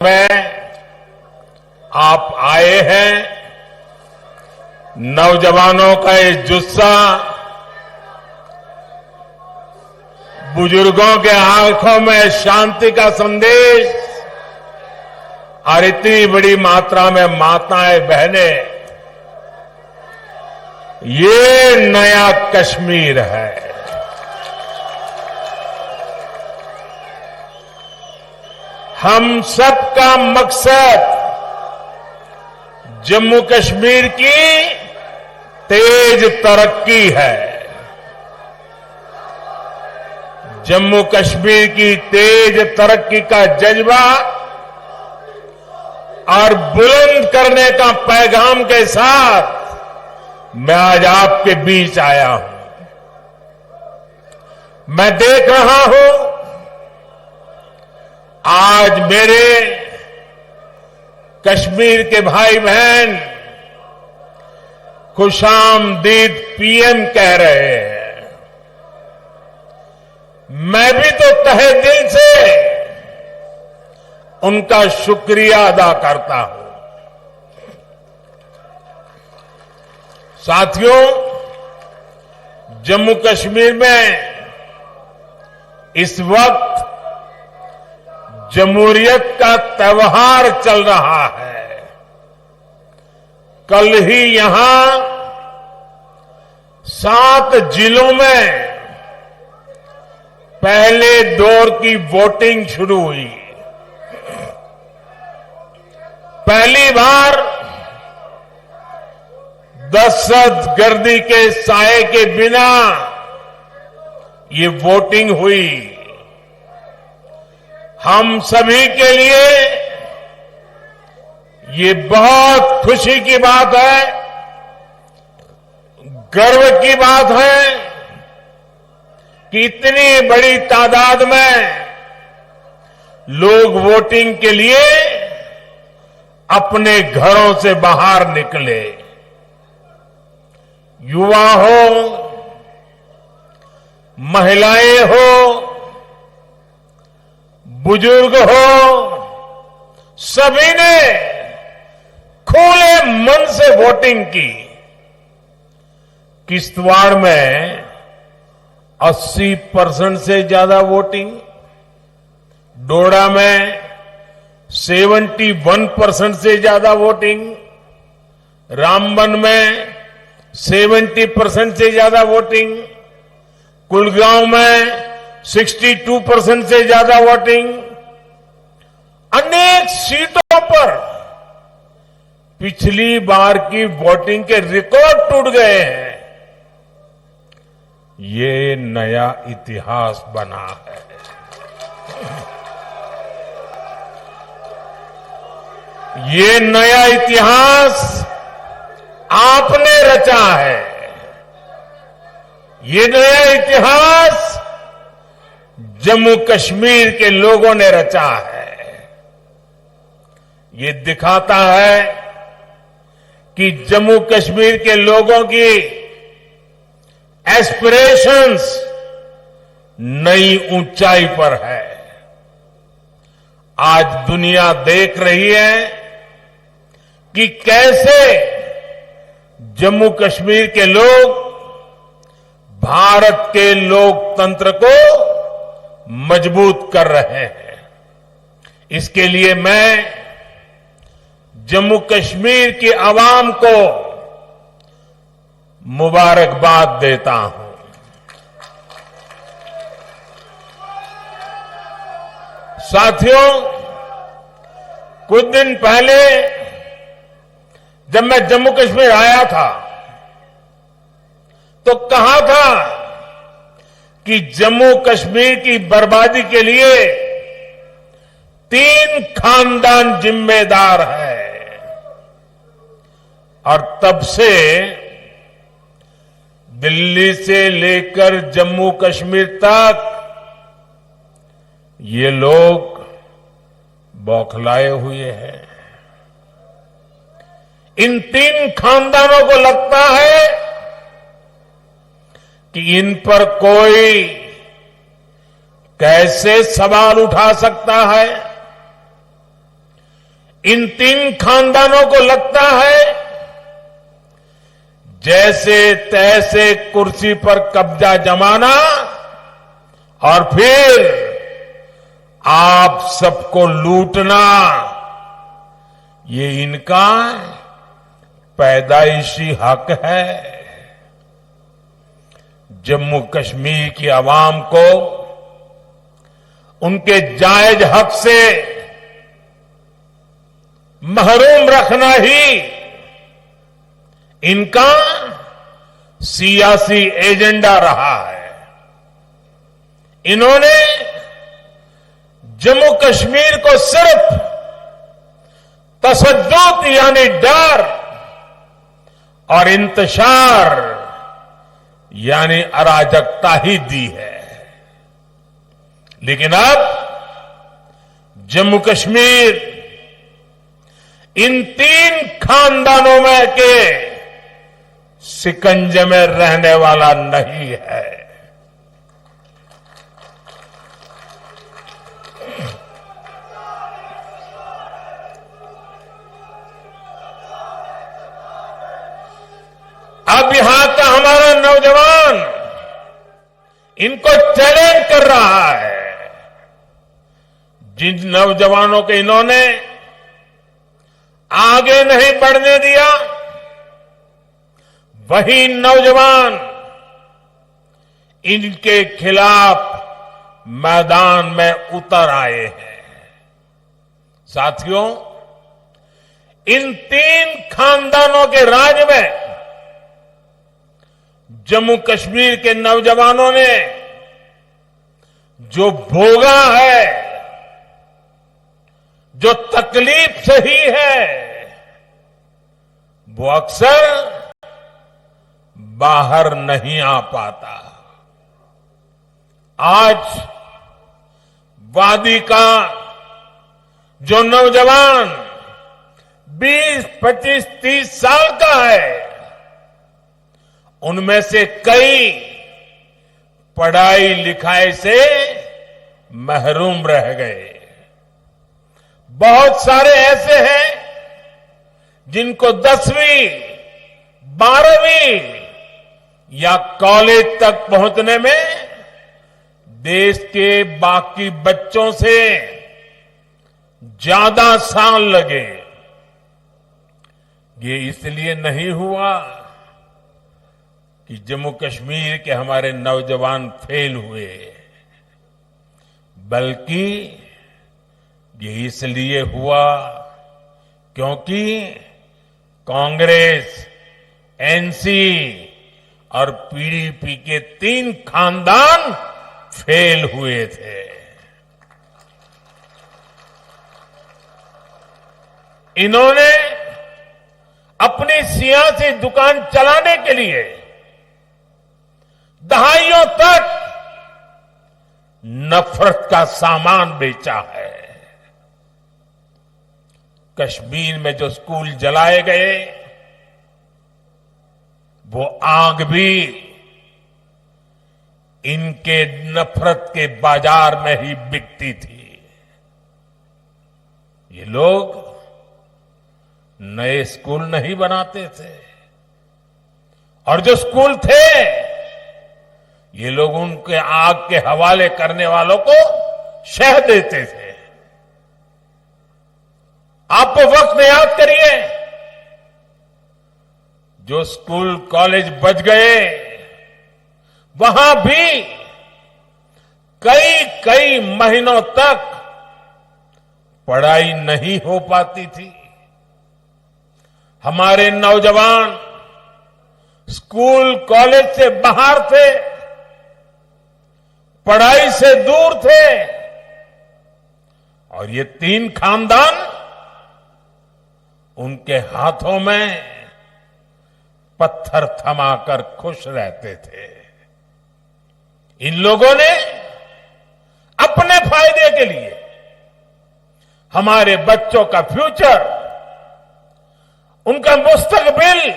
में आप आए हैं, नौजवानों का ये जुस्सा, बुजुर्गों के आंखों में शांति का संदेश और इतनी बड़ी मात्रा में माताएं बहनें, ये नया कश्मीर है। हम सबका मकसद जम्मू कश्मीर की तेज तरक्की है। जम्मू कश्मीर की तेज तरक्की का जज्बा और बुलंद करने का पैगाम के साथ मैं आज आपके बीच आया हूं। मैं देख रहा हूं आज मेरे कश्मीर के भाई बहन खुशामदीद पीएम कह रहे हैं। मैं भी तो तहे दिल से उनका शुक्रिया अदा करता हूं। साथियों, जम्मू कश्मीर में इस वक्त जमहूरियत का त्योहार चल रहा है। कल ही यहां 7 जिलों में पहले दौर की वोटिंग शुरू हुई। पहली बार दहशतगर्दी के साए के बिना ये वोटिंग हुई। हम सभी के लिए ये बहुत खुशी की बात है, गर्व की बात है कि इतनी बड़ी तादाद में लोग वोटिंग के लिए अपने घरों से बाहर निकले। युवा हो, महिलाएं हो, बुजुर्ग हो, सभी ने खुले मन से वोटिंग की। किश्तवाड़ में 80% से ज्यादा वोटिंग, डोडा में 71% से ज्यादा वोटिंग, रामबन में 70% से ज्यादा वोटिंग, कुलगांव में 62% से ज्यादा वोटिंग। अनेक सीटों पर पिछली बार की वोटिंग के रिकॉर्ड टूट गए हैं। ये नया इतिहास बना है। ये नया इतिहास आपने रचा है। ये नया इतिहास जम्मू कश्मीर के लोगों ने रचा है। ये दिखाता है कि जम्मू कश्मीर के लोगों की एस्पिरेशंस नई ऊंचाई पर है। आज दुनिया देख रही है कि कैसे जम्मू कश्मीर के लोग भारत के लोकतंत्र को मजबूत कर रहे हैं। इसके लिए मैं जम्मू कश्मीर की आवाम को मुबारकबाद देता हूं। साथियों, कुछ दिन पहले जब मैं जम्मू कश्मीर आया था तो कहा था कि जम्मू कश्मीर की बर्बादी के लिए 3 खानदान जिम्मेदार है। और तब से दिल्ली से लेकर जम्मू कश्मीर तक ये लोग बौखलाए हुए हैं। इन 3 खानदानों को लगता है कि इन पर कोई कैसे सवाल उठा सकता है। इन तीन खानदानों को लगता है जैसे तैसे कुर्सी पर कब्जा जमाना और फिर आप सबको लूटना, ये इनका पैदाइशी हक है। जम्मू कश्मीर की आवाम को उनके जायज हक से महरूम रखना ही इनका सियासी एजेंडा रहा है। इन्होंने जम्मू कश्मीर को सिर्फ तसद्दुद यानी डर और इंतशार यानी अराजकता ही दी है। लेकिन अब जम्मू कश्मीर इन तीन खानदानों में के शिकंजे में रहने वाला नहीं है। अब यहां का हमारा नौजवान इनको चैलेंज कर रहा है। जिन नौजवानों को इन्होंने आगे नहीं बढ़ने दिया, वही नौजवान इनके खिलाफ मैदान में उतर आए हैं। साथियों, इन तीन खानदानों के राज में जम्मू कश्मीर के नौजवानों ने जो भोगा है, जो तकलीफ सही है, वो अक्सर बाहर नहीं आ पाता। आज वादी का जो नौजवान 20, 25, 30 साल का है, उनमें से कई पढ़ाई लिखाई से महरूम रह गए। बहुत सारे ऐसे हैं जिनको 10वीं, 12वीं या कॉलेज तक पहुंचने में देश के बाकी बच्चों से ज्यादा साल लगे। ये इसलिए नहीं हुआ कि जम्मू कश्मीर के हमारे नौजवान फेल हुए, बल्कि ये इसलिए हुआ क्योंकि कांग्रेस, एनसी और पीडीपी के तीन खानदान फेल हुए थे। इन्होंने अपनी सियासी दुकान चलाने के लिए दहाइयों तक नफरत का सामान बेचा है। कश्मीर में जो स्कूल जलाए गए, वो आग भी इनके नफरत के बाजार में ही बिकती थी। ये लोग नए स्कूल नहीं बनाते थे, और जो स्कूल थे, ये लोग उनके आग के हवाले करने वालों को शह देते थे। आप वक्त में याद करिए, जो स्कूल कॉलेज बच गए, वहां भी कई कई महीनों तक पढ़ाई नहीं हो पाती थी। हमारे नौजवान स्कूल कॉलेज से बाहर थे, पढ़ाई से दूर थे, और ये तीन खानदान उनके हाथों में पत्थर थमाकर खुश रहते थे। इन लोगों ने अपने फायदे के लिए हमारे बच्चों का फ्यूचर, उनका मुस्तकबिल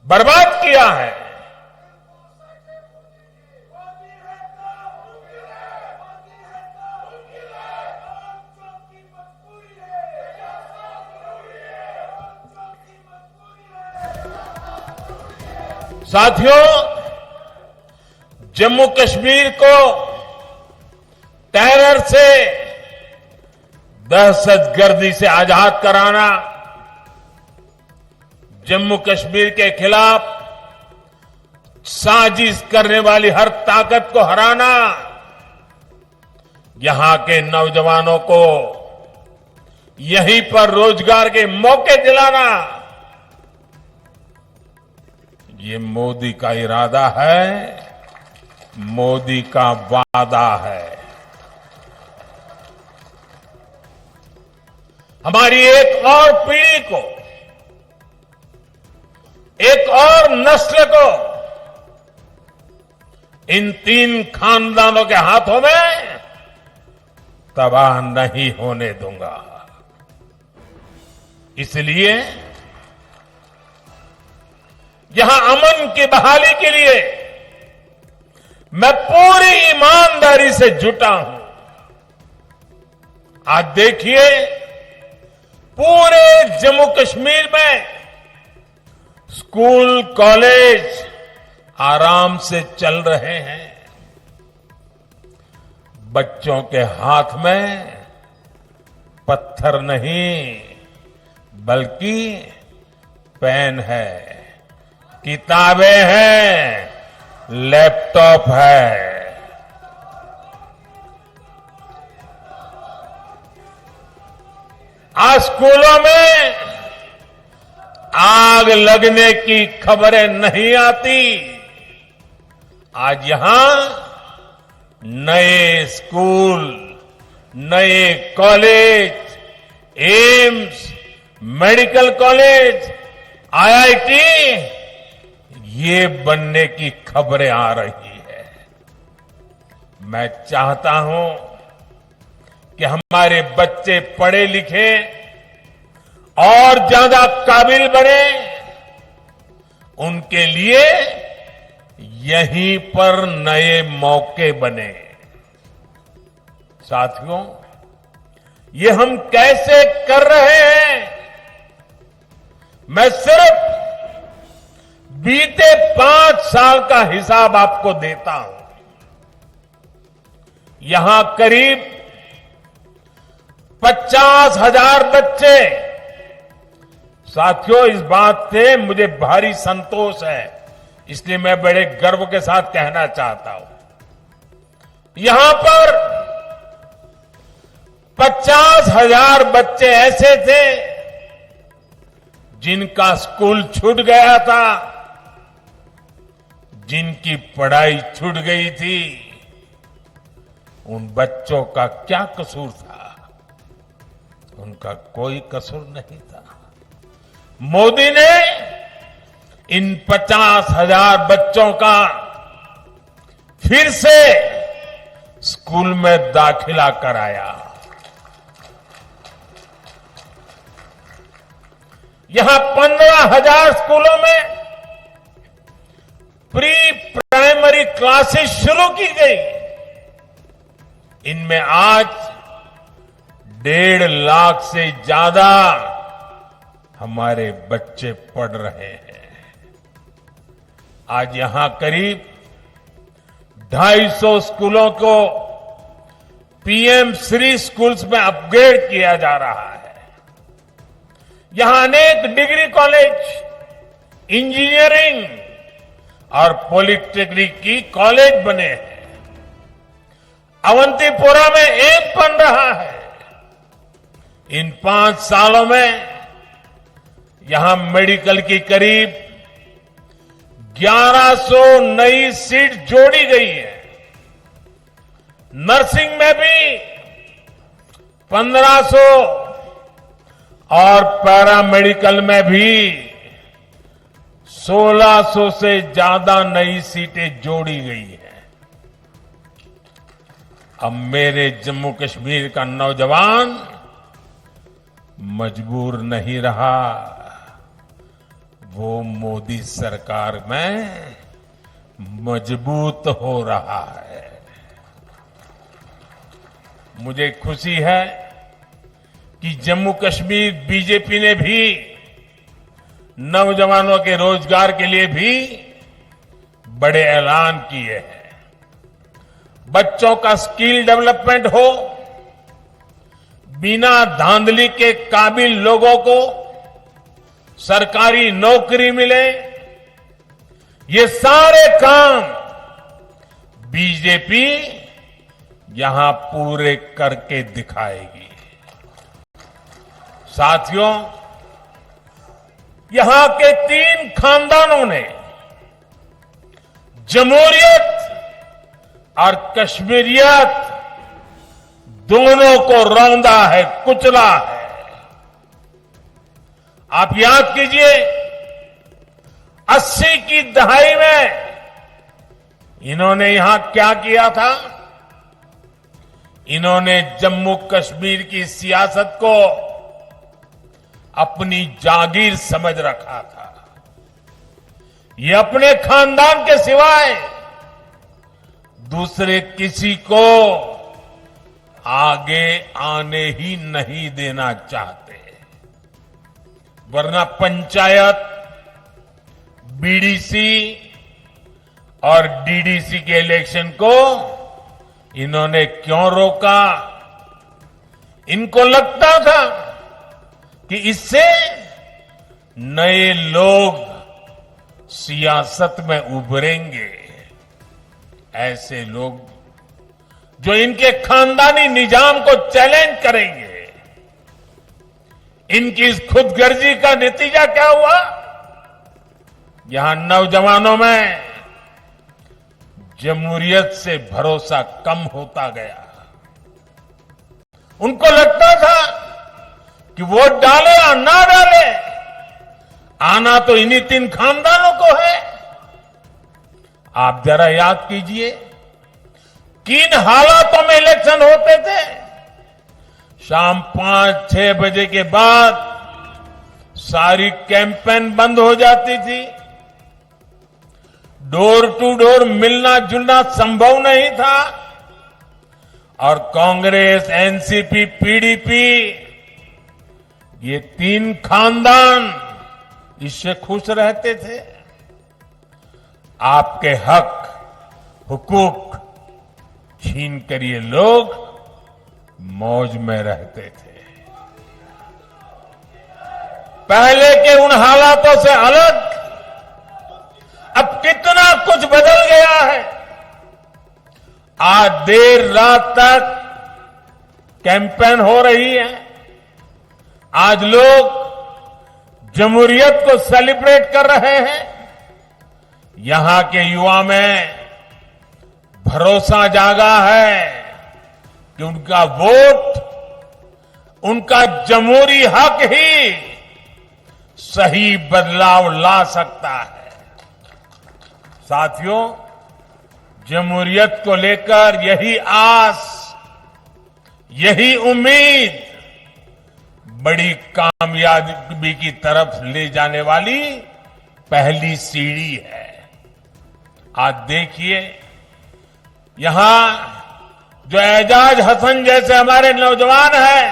बर्बाद किया है। साथियों, जम्मू कश्मीर को टेरर से, दहशतगर्दी से आजाद कराना, जम्मू कश्मीर के खिलाफ साजिश करने वाली हर ताकत को हराना, यहां के नौजवानों को यहीं पर रोजगार के मौके दिलाना, ये मोदी का इरादा है, मोदी का वादा है। हमारी एक और पीढ़ी को, एक और नस्ल को इन 3 खानदानों के हाथों में तबाह नहीं होने दूंगा। इसलिए यहां अमन की बहाली के लिए मैं पूरी ईमानदारी से जुटा हूं। आज देखिए, पूरे जम्मू कश्मीर में स्कूल, कॉलेज आराम से चल रहे हैं। बच्चों के हाथ में पत्थर नहीं, बल्कि पेन है, किताबें हैं, लैपटॉप है। आज स्कूलों में आग लगने की खबरें नहीं आती। आज यहां नए स्कूल, नए college, AIIMS, medical college, IIT, ये बनने की खबरें आ रही है। मैं चाहता हूं कि हमारे बच्चे पढ़े लिखे और ज्यादा काबिल बने, उनके लिए यहीं पर नए मौके बने। साथियों, ये हम कैसे कर रहे हैं? मैं सिर्फ बीते 5 साल का हिसाब आपको देता हूं। यहां करीब 50,000 बच्चे, साथियों इस बात से मुझे भारी संतोष है, इसलिए मैं बड़े गर्व के साथ कहना चाहता हूं, यहां पर 50,000 बच्चे ऐसे थे जिनका स्कूल छूट गया था, जिनकी पढ़ाई छूट गई थी। उन बच्चों का क्या कसूर था? उनका कोई कसूर नहीं था। मोदी ने इन 50,000 बच्चों का फिर से स्कूल में दाखिला कराया। यहां 15,000 स्कूलों में प्री प्राइमरी क्लासेस शुरू की गई। इनमें आज 1.5 लाख से ज्यादा हमारे बच्चे पढ़ रहे हैं। आज यहां करीब 250 स्कूलों को पीएम श्री स्कूल्स में अपग्रेड किया जा रहा है। यहां अनेक डिग्री कॉलेज, इंजीनियरिंग और पॉलिटेक्निक की कॉलेज बने हैं। अवंतीपुरा में एक बन रहा है। इन 5 सालों में यहां मेडिकल की करीब 1100 नई सीट जोड़ी गई है। नर्सिंग में भी 1500 और पैरामेडिकल में भी 1600 से ज्यादा नई सीटें जोड़ी गई हैं। अब मेरे जम्मू कश्मीर का नौजवान मजबूर नहीं रहा, वो मोदी सरकार में मजबूत हो रहा है। मुझे खुशी है कि जम्मू कश्मीर बीजेपी ने भी नौजवानों के रोजगार के लिए भी बड़े ऐलान किए हैं। बच्चों का स्किल डेवलपमेंट हो, बिना धांधली के काबिल लोगों को सरकारी नौकरी मिले, ये सारे काम बीजेपी यहां पूरे करके दिखाएगी। साथियों, यहां के 3 खानदानों ने जमहूरियत और कश्मीरियत दोनों को रौंदा है, कुचला है। आप याद कीजिए, 80 की दहाई में इन्होंने यहां क्या किया था? इन्होंने जम्मू कश्मीर की सियासत को अपनी जागीर समझ रखा था। ये अपने खानदान के सिवाय दूसरे किसी को आगे आने ही नहीं देना चाहते, वरना पंचायत, बीडीसी और डीडीसी के इलेक्शन को इन्होंने क्यों रोका? इनको लगता था कि इससे नए लोग सियासत में उभरेंगे। ऐसे लोग जो इनके खानदानी निजाम को चैलेंज करेंगे। इनकी इस खुदगर्जी का नतीजा क्या हुआ? यहां नौजवानों में जमहूरियत से भरोसा कम होता गया। उनको लगता था कि वोट डाले या ना डाले, आना तो इन्हीं 3 खानदानों को है। आप जरा याद कीजिए, किन हालातों में इलेक्शन होते थे। शाम 5-6 बजे के बाद सारी कैंपेन बंद हो जाती थी। डोर टू डोर मिलना जुलना संभव नहीं था और कांग्रेस, एनसीपी, पीडीपी, ये 3 खानदान इससे खुश रहते थे। आपके हक, हुकूक छीन कर ये लोग मौज में रहते थे। पहले के उन हालातों से अलग अब कितना कुछ बदल गया है। आज देर रात तक कैंपेन हो रही है। आज लोग जमहूरियत को सेलिब्रेट कर रहे हैं। यहां के युवा में भरोसा जागा है कि उनका वोट, उनका जमहूरी हक ही सही बदलाव ला सकता है। साथियों, जमहूरियत को लेकर यही आस, यही उम्मीद बड़ी कामयाबी की तरफ ले जाने वाली पहली सीढ़ी है। आज देखिए, यहां जो एजाज हसन जैसे हमारे नौजवान हैं,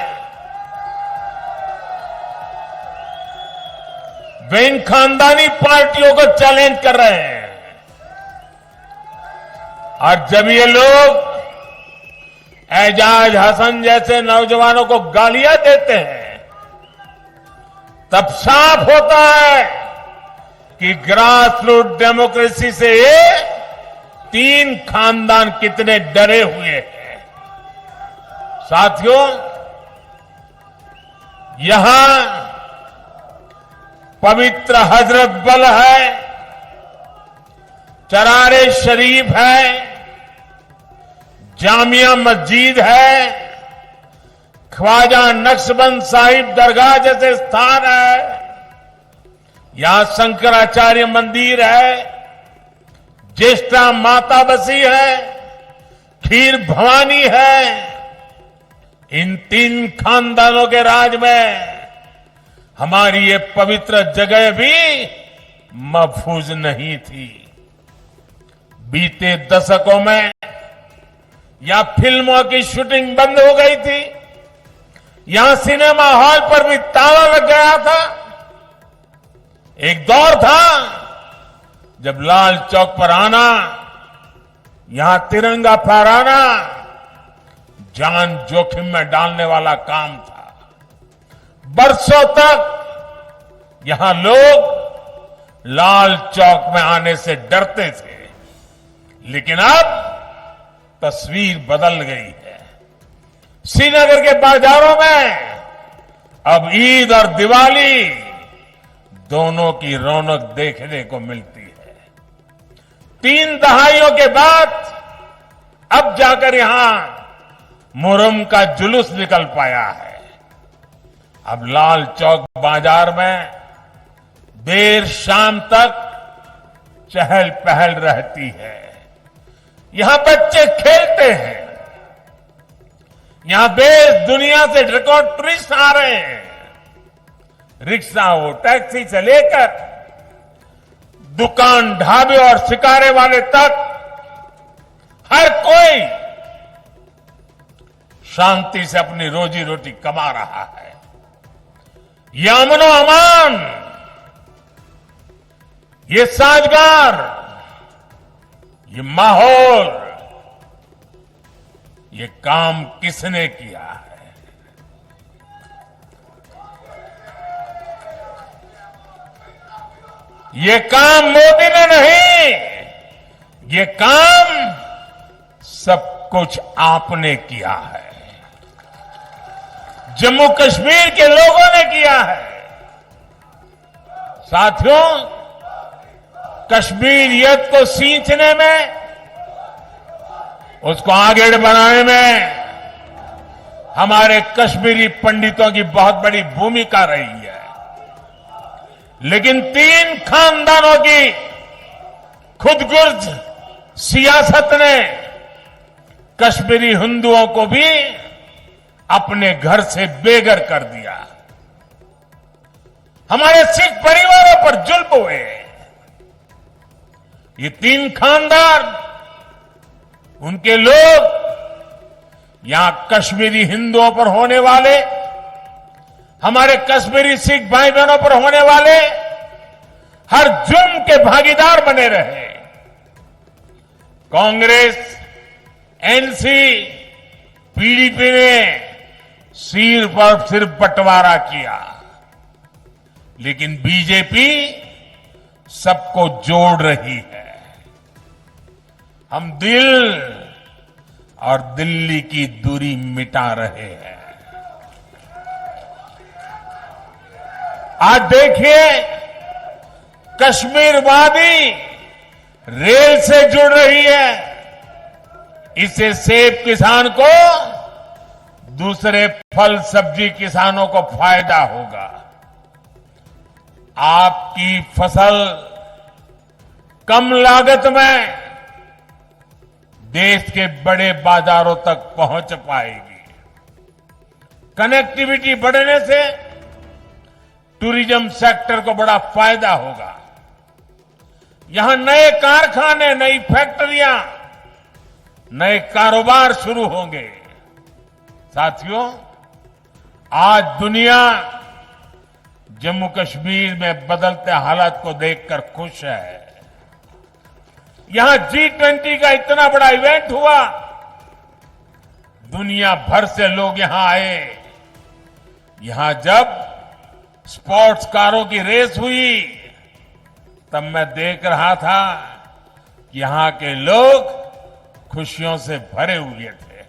वे इन खानदानी पार्टियों को चैलेंज कर रहे हैं। और जब ये लोग एजाज हसन जैसे नौजवानों को गालियां देते हैं, तब साफ होता है कि ग्रास रूट डेमोक्रेसी से ये 3 खानदान कितने डरे हुए हैं। साथियों, यहां पवित्र हजरत बल है, चरारे शरीफ है, जामिया मस्जिद है, ख्वाजा नक्शबंद साहिब दरगाह जैसे स्थान है, यहां शंकराचार्य मंदिर है, ज्येष्ठा माता बसी है, खीर भवानी है। इन 3 खानदानों के राज में हमारी ये पवित्र जगह भी महफूज नहीं थी। बीते दशकों में या फिल्मों की शूटिंग बंद हो गई थी, यहां सिनेमा हॉल पर भी ताला लग गया था। एक दौर था जब लाल चौक पर आना, यहां तिरंगा फहराना जान जोखिम में डालने वाला काम था। बरसों तक यहां लोग लाल चौक में आने से डरते थे, लेकिन अब तस्वीर बदल गई है। श्रीनगर के बाजारों में अब ईद और दिवाली दोनों की रौनक देखने को मिलती है। 3 दहाइयों के बाद अब जाकर यहां मुहर्रम का जुलूस निकल पाया है। अब लाल चौक बाजार में देर शाम तक चहल पहल रहती है। यहां बच्चे खेलते हैं, यहां देश दुनिया से रिकॉर्ड टूरिस्ट आ रहे हैं। रिक्शा हो, टैक्सी से लेकर दुकान, ढाबे और शिकारे वाले तक हर कोई शांति से अपनी रोजी रोटी कमा रहा है। ये अमनो अमान, ये साजगार, ये माहौल, ये काम किसने किया है? ये काम मोदी ने नहीं, ये काम सब कुछ आपने किया है, जम्मू कश्मीर के लोगों ने किया है। साथियों, कश्मीरियत को सींचने में, उसको आगे बढ़ाने में हमारे कश्मीरी पंडितों की बहुत बड़ी भूमिका रही है। लेकिन 3 खानदानों की खुदगर्ज सियासत ने कश्मीरी हिंदुओं को भी अपने घर से बेघर कर दिया। हमारे सिख परिवारों पर जुल्म हुए। ये 3 खानदान, उनके लोग यहां कश्मीरी हिंदुओं पर होने वाले, हमारे कश्मीरी सिख भाई बहनों पर होने वाले हर जुर्म के भागीदार बने रहे। कांग्रेस, एनसी, पीडीपी ने सिर्फ और सिर्फ बंटवारा किया, लेकिन बीजेपी सबको जोड़ रही है। हम दिल और दिल्ली की दूरी मिटा रहे हैं। आज देखिए, कश्मीर वादी रेल से जुड़ रही है। इससे सेब किसान को, दूसरे फल सब्जी किसानों को फायदा होगा। आपकी फसल कम लागत में देश के बड़े बाजारों तक पहुंच पाएगी। कनेक्टिविटी बढ़ने से टूरिज्म सेक्टर को बड़ा फायदा होगा। यहां नए कारखाने, नई फैक्ट्रियां, नए कारोबार शुरू होंगे। साथियों, आज दुनिया जम्मू कश्मीर में बदलते हालात को देखकर खुश है। यहां G20 का इतना बड़ा इवेंट हुआ, दुनिया भर से लोग यहां आए। यहां जब स्पोर्ट्स कारों की रेस हुई, तब मैं देख रहा था कि यहां के लोग खुशियों से भरे हुए थे।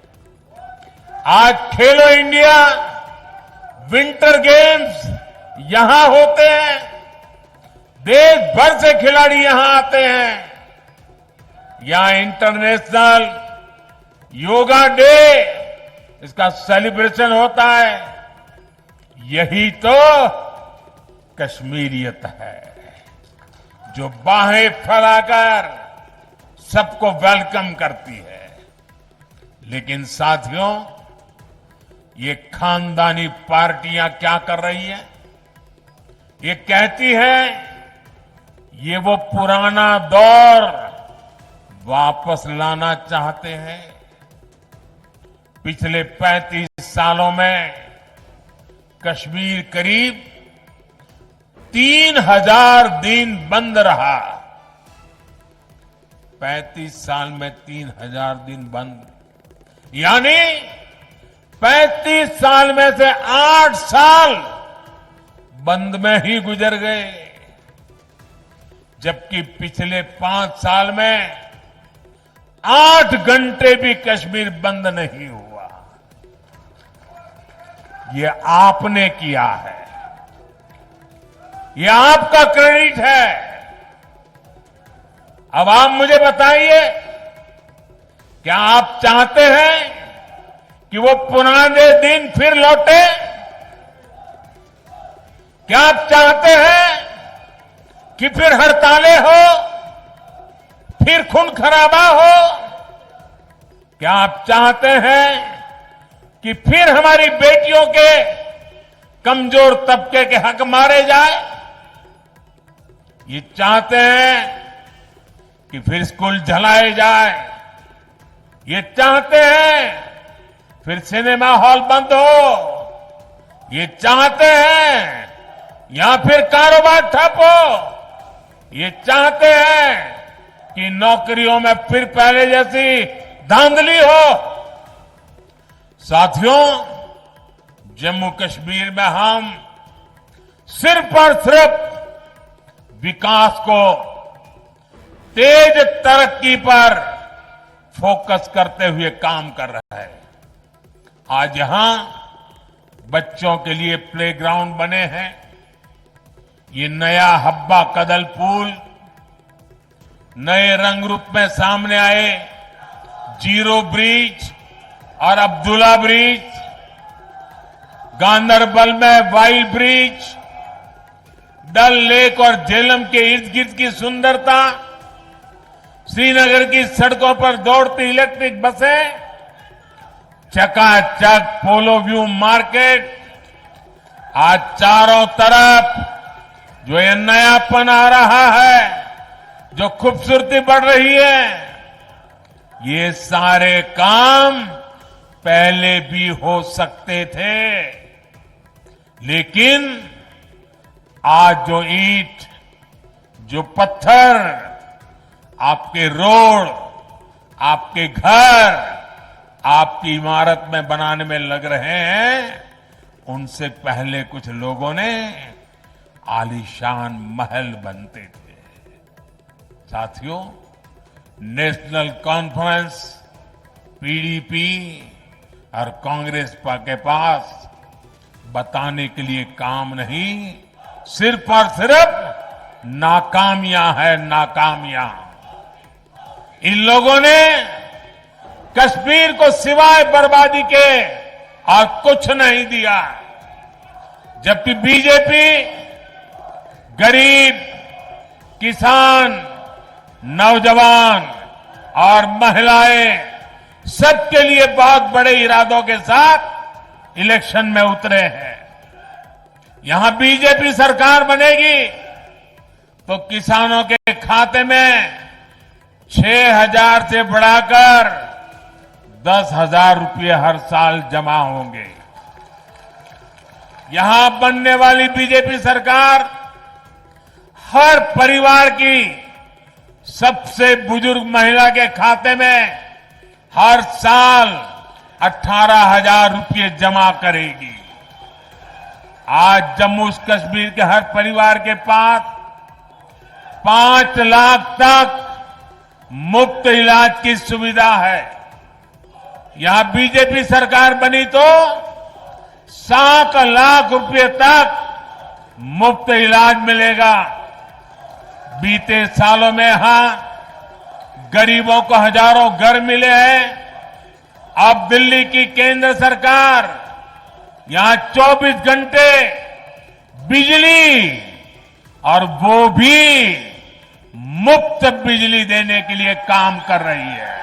आज खेलो इंडिया विंटर गेम्स यहां होते हैं, देश भर से खिलाड़ी यहां आते हैं। यहां इंटरनेशनल योगा डे, इसका सेलिब्रेशन होता है। यही तो कश्मीरियत है, जो बाहें फैलाकर सबको वेलकम करती है। लेकिन साथियों, ये खानदानी पार्टियां क्या कर रही हैं? ये कहती है ये वो पुराना दौर वापस लाना चाहते हैं। पिछले 35 सालों में कश्मीर करीब 3000 दिन बंद रहा। 35 साल में 3000 दिन बंद, यानी 35 साल में से 8 साल बंद में ही गुजर गए, जबकि पिछले 5 साल में 8 घंटे भी कश्मीर बंद नहीं हुआ। ये आपने किया है, ये आपका क्रेडिट है। अब आप मुझे बताइए, क्या आप चाहते हैं कि वो पुराने दिन फिर लौटे? क्या आप चाहते हैं कि फिर हड़तालें हो, फिर खून खराबा हो? क्या आप चाहते हैं कि फिर हमारी बेटियों के कमजोर तबके के हक मारे जाए? ये चाहते हैं कि फिर स्कूल जलाए जाए? ये चाहते हैं फिर सिनेमा हॉल बंद हो? ये चाहते हैं या फिर कारोबार ठप हो? ये चाहते हैं कि नौकरियों में फिर पहले जैसी धांधली हो? साथियों, जम्मू कश्मीर में हम सिर्फ और सिर्फ विकास को, तेज तरक्की पर फोकस करते हुए काम कर रहे हैं। आज यहां बच्चों के लिए प्लेग्राउंड बने हैं। ये नया हब्बा कदल पुल, नए रंग रूप में सामने आए जीरो ब्रिज और अब्दुल्ला ब्रिज, गांदरबल में वाइल ब्रिज, डल लेक और झेलम के इर्द गिर्द की सुंदरता, श्रीनगर की सड़कों पर दौड़ती इलेक्ट्रिक बसें, चकाचक पोलो व्यू मार्केट, आज चारों तरफ जो ये नयापन आ रहा है, जो खूबसूरती बढ़ रही है, ये सारे काम पहले भी हो सकते थे, लेकिन आज जो ईंट, जो पत्थर आपके रोड, आपके घर, आपकी इमारत में बनाने में लग रहे हैं, उनसे पहले कुछ लोगों ने आलीशान महल बनते थे। साथियों, नेशनल कॉन्फ्रेंस, पीडीपी और कांग्रेस के पास बताने के लिए काम नहीं, सिर्फ और सिर्फ नाकामियां है, नाकामियां। इन लोगों ने कश्मीर को सिवाय बर्बादी के और कुछ नहीं दिया, जबकि बीजेपी गरीब, किसान, नौजवान और महिलाएं सबके लिए बहुत बड़े इरादों के साथ इलेक्शन में उतरे हैं। यहां बीजेपी सरकार बनेगी तो किसानों के खाते में 6,000 से बढ़ाकर 10,000 रुपये हर साल जमा होंगे। यहां बनने वाली बीजेपी सरकार हर परिवार की सबसे बुजुर्ग महिला के खाते में हर साल 18,000 रुपये जमा करेगी। आज जम्मू कश्मीर के हर परिवार के पास 5 लाख तक मुफ्त इलाज की सुविधा है। यहां बीजेपी सरकार बनी तो 7 लाख रुपये तक मुफ्त इलाज मिलेगा। बीते सालों में यहां गरीबों को हजारों घर मिले हैं। अब दिल्ली की केंद्र सरकार यहां 24 घंटे बिजली, और वो भी मुफ्त बिजली देने के लिए काम कर रही है।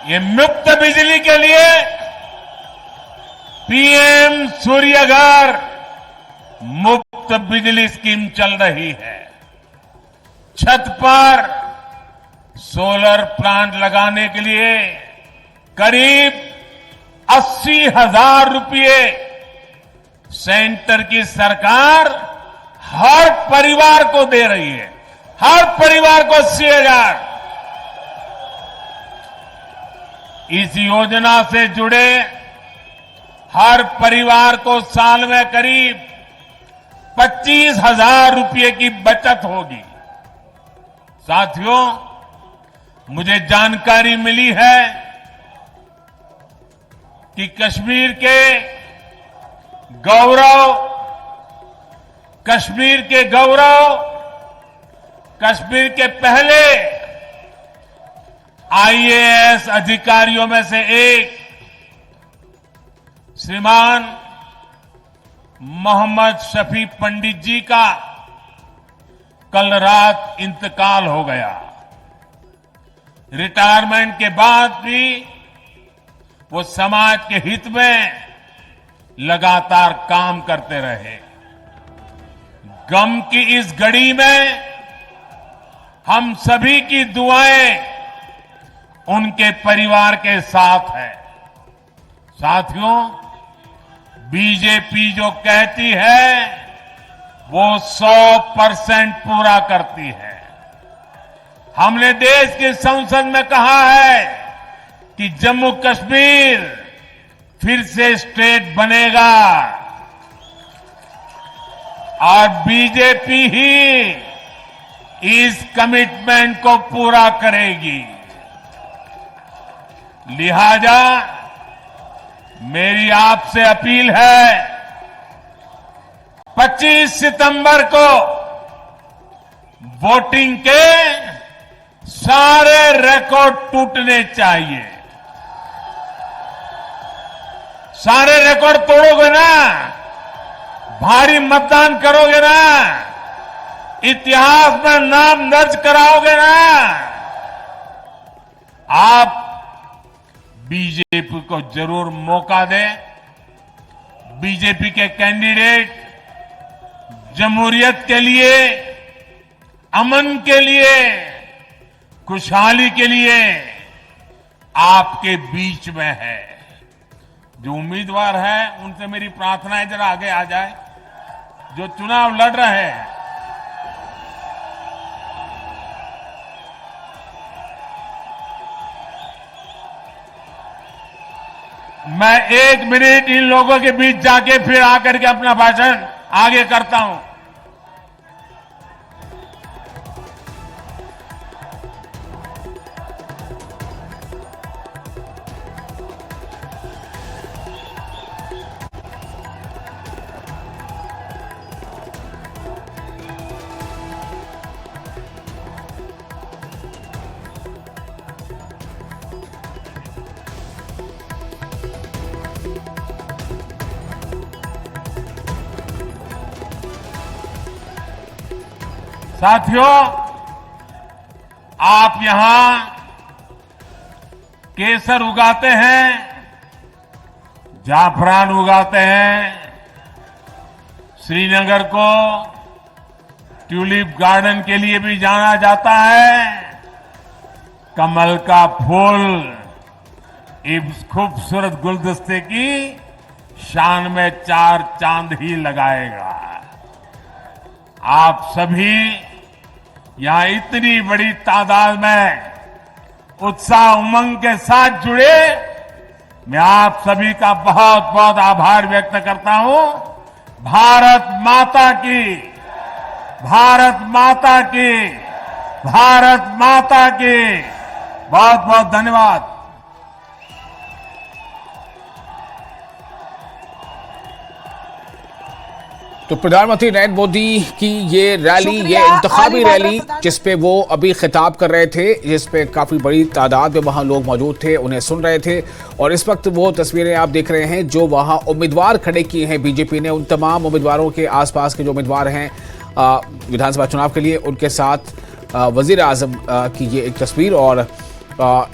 ये मुफ्त बिजली के लिए पीएम सूर्यघर मुफ्त बिजली स्कीम चल रही है। छत पर सोलर प्लांट लगाने के लिए करीब 80,000 रुपये सेंटर की सरकार हर परिवार को दे रही है। हर परिवार को 80,000। इस योजना से जुड़े हर परिवार को साल में करीब 25,000 रुपये की बचत होगी। साथियों, मुझे जानकारी मिली है कि कश्मीर के गौरव, कश्मीर के पहले आईएएस अधिकारियों में से एक श्रीमान मोहम्मद शफी पंडित जी का कल रात इंतकाल हो गया। रिटायरमेंट के बाद भी वो समाज के हित में लगातार काम करते रहे। गम की इस घड़ी में हम सभी की दुआएं उनके परिवार के साथ है। साथियों, बीजेपी जो कहती है वो 100% पूरा करती है। हमने देश की संसद में कहा है कि जम्मू कश्मीर फिर से स्टेट बनेगा और बीजेपी ही इस कमिटमेंट को पूरा करेगी। लिहाजा मेरी आपसे अपील है, 25 सितंबर को वोटिंग के सारे रिकॉर्ड टूटने चाहिए। सारे रिकॉर्ड तोड़ोगे ना, भारी मतदान करोगे ना, इतिहास में नाम दर्ज कराओगे ना, आप बीजेपी को जरूर मौका दें। बीजेपी के कैंडिडेट जमहूरियत के लिए, अमन के लिए, खुशहाली के लिए आपके बीच में है। जो उम्मीदवार है उनसे मेरी प्रार्थना है जरा आगे आ जाए, जो चुनाव लड़ रहे हैं। मैं 1 मिनट इन लोगों के बीच जाके फिर आकर के अपना भाषण आगे करता हूं। साथियों, आप यहां केसर उगाते हैं, जाफरान उगाते हैं। श्रीनगर को ट्यूलिप गार्डन के लिए भी जाना जाता है। कमल का फूल इस खूबसूरत गुलदस्ते की शान में 4 चांद ही लगाएगा। आप सभी यहां इतनी बड़ी तादाद में उत्साह उमंग के साथ जुड़े, मैं आप सभी का बहुत बहुत आभार व्यक्त करता हूं। भारत माता की, भारत माता की, भारत माता की। बहुत बहुत धन्यवाद। तो प्रधानमंत्री नरेंद्र मोदी की ये रैली, ये इंतखाबी रैली जिसपे वो अभी खिताब कर रहे थे, जिसपे काफ़ी बड़ी तादाद में वहाँ लोग मौजूद थे, उन्हें सुन रहे थे। और इस वक्त वो तस्वीरें आप देख रहे हैं जो वहाँ उम्मीदवार खड़े किए हैं बीजेपी ने। उन तमाम उम्मीदवारों के आसपास के जो उम्मीदवार हैं विधानसभा चुनाव के लिए, उनके साथ वजीर आजम की ये एक तस्वीर। और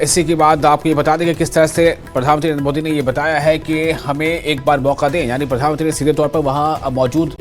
इसी के बाद आपको ये बता दें कि किस तरह से प्रधानमंत्री नरेंद्र मोदी ने ये बताया है कि हमें एक बार मौका दें। यानी प्रधानमंत्री ने सीधे तौर पर वहाँ मौजूद